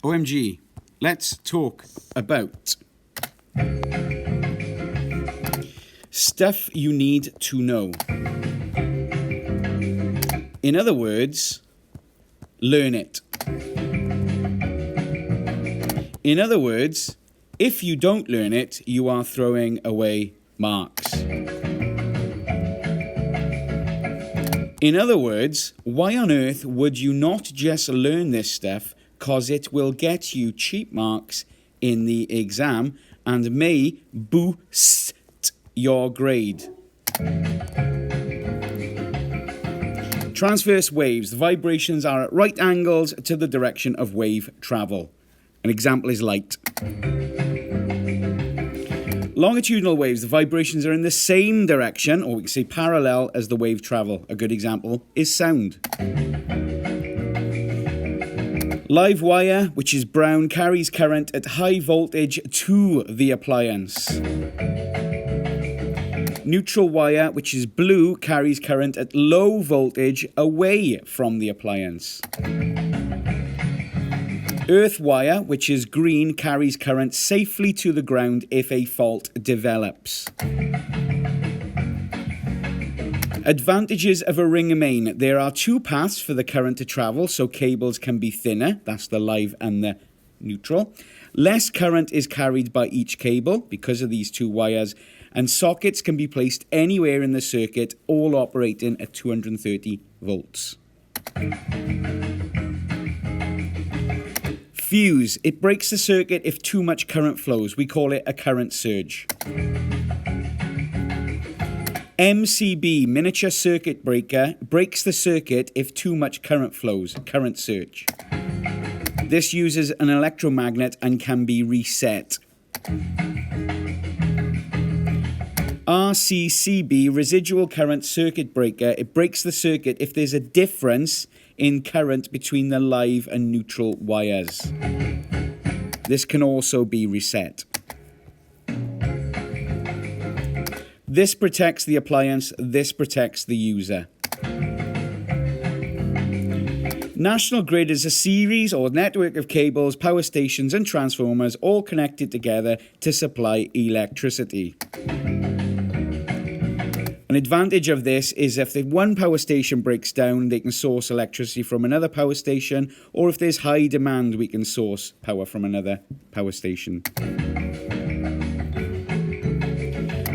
OMG, let's talk about stuff you need to know. In other words, learn it. In other words, if you don't learn it, you are throwing away marks. In other words, why on earth would you not just learn this stuff, because it will get you cheap marks in the exam and may boost your grade. Transverse waves. The vibrations are at right angles to the direction of wave travel. An example is light. Longitudinal waves, the vibrations are in the same direction, or we can say parallel as the wave travel. A good example is sound. Live wire, which is brown, carries current at high voltage to the appliance. Neutral wire, which is blue, carries current at low voltage away from the appliance. Earth wire, which is green, carries current safely to the ground if a fault develops. Advantages of a ring main. There are two paths for the current to travel, so cables can be thinner. That's the live and the neutral. Less current is carried by each cable because of these two wires, and sockets can be placed anywhere in the circuit, all operating at 230 volts. Fuse. It breaks the circuit if too much current flows. We call it a current surge. MCB, miniature circuit breaker, breaks the circuit if too much current flows. Current surge. This uses an electromagnet and can be reset. RCCB, residual current circuit breaker. It breaks the circuit if there's a difference in current between the live and neutral wires. This can also be reset. This protects the appliance, this protects the user. National grid is a series or network of cables, power stations and transformers all connected together to supply electricity. An advantage of this is if the one power station breaks down, they can source electricity from another power station, or if there's high demand, we can source power from another power station.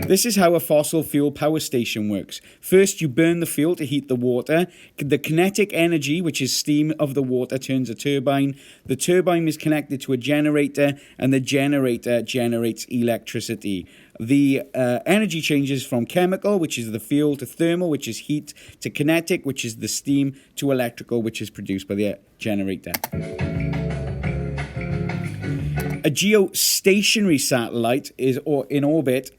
This is how a fossil fuel power station works. First, you burn the fuel to heat the water. The kinetic energy, which is steam of the water, turns a turbine. The turbine is connected to a generator, and the generator generates electricity. The energy changes from chemical, which is the fuel, to thermal, which is heat, to kinetic, which is the steam, to electrical, which is produced by the generator. A geostationary satellite is in orbit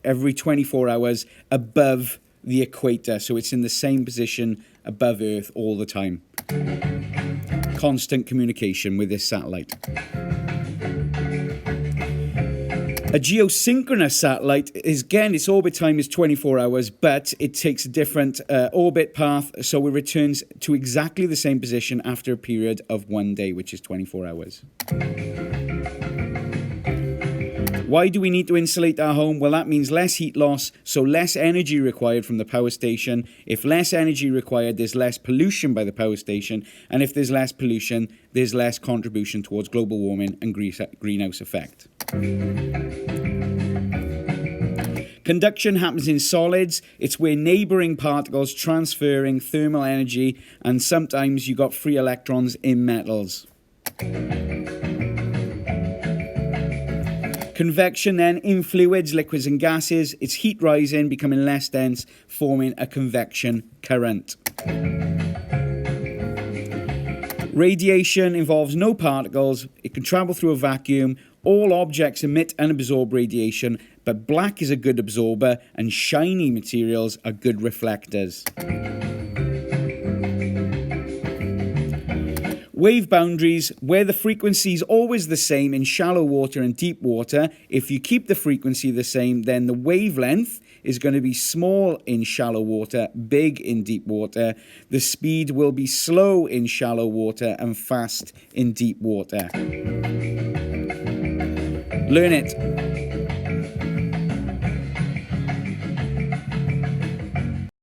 every 24 hours above the equator, so it's in the same position above Earth all the time. Constant communication with this satellite. A geosynchronous satellite is, again, its orbit time is 24 hours, but it takes a different orbit path, so it returns to exactly the same position after a period of 1 day, which is 24 hours. Why do we need to insulate our home? Well, that means less heat loss, so less energy required from the power station. If less energy required, there's less pollution by the power station. And if there's less pollution, there's less contribution towards global warming and greenhouse effect. Conduction happens in solids. It's where neighboring particles transferring thermal energy, and sometimes you got free electrons in metals. Convection then in fluids, liquids and gases. It's heat rising, becoming less dense, forming a convection current. Radiation involves no particles. It can travel through a vacuum. All objects emit and absorb radiation, but black is a good absorber and shiny materials are good reflectors. Wave boundaries, where the frequency is always the same in shallow water and deep water. If you keep the frequency the same, then the wavelength is going to be small in shallow water, big in deep water. The speed will be slow in shallow water and fast in deep water. Learn it.